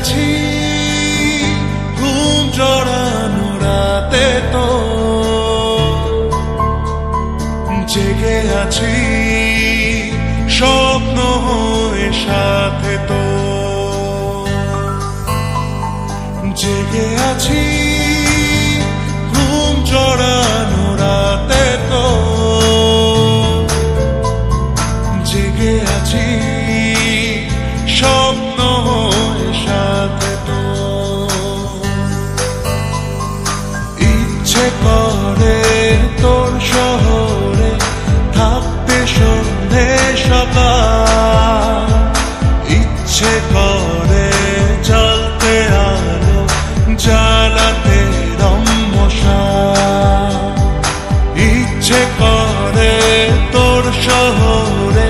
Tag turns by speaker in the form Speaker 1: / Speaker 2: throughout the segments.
Speaker 1: আছি ঘুম জড়ানো রাতে তো জেগে আছি স্বপ্ন হয়ে সাথে তো জেগে আছি ঘুম জড়ানো রাতে তো জেগে আছি স্বপ্ন হয়ে সাথে তো ইচ্ছে করে তোর শহরে থাকতে সন্ধে সকাল ইচ্ছে করে জ্বলতে আলো জ্বালাতে রম্মশা ইচ্ছে করে তোর শহরে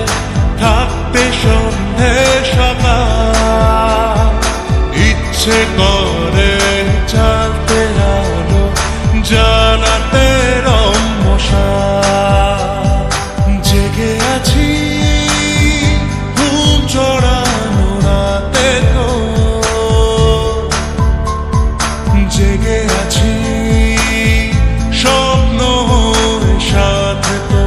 Speaker 1: থাকতে সন্ধে সকাল ইচ্ছে করে জ্বলতে আলো জ্বালাতে রম্মশা জেগে আছি ঘুম জড়ানো রাতে তো জেগে আছি স্বপ্ন হয়ে সাথে তো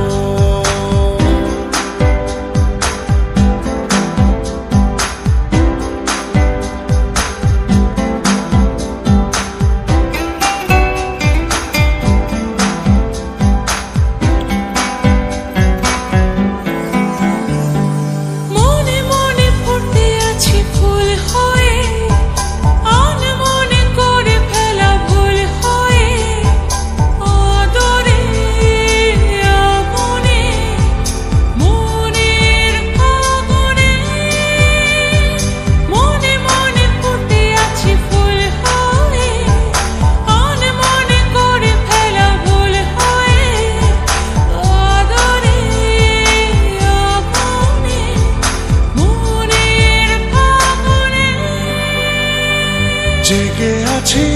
Speaker 1: জেগে আছি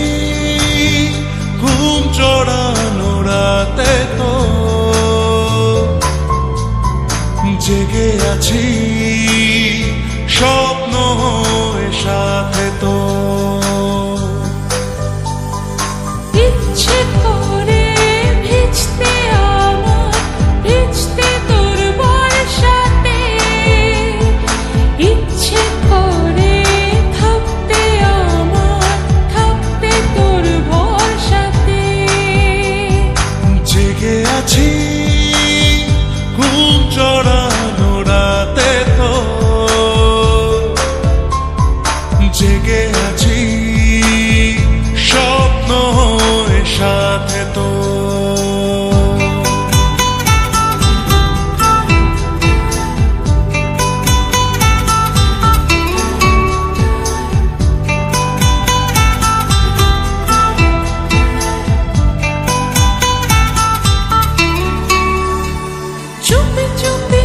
Speaker 1: ঘুম জড়ানো রাতে তো জেগে আছি স্বপ্ন হয়ে সাথে তো
Speaker 2: ইচ্ছে করে ভিজতে আমার ভিজতে তোর বর্ষাতে ইচ্ছে করে থাকতে আমার থাকতে তোর ভরসাতে
Speaker 1: জেগে আছি ঘুম জড়ানো রাতে তো জেগে আছি স্বপ্ন হয়ে সাথে তো
Speaker 2: চুপি চুপি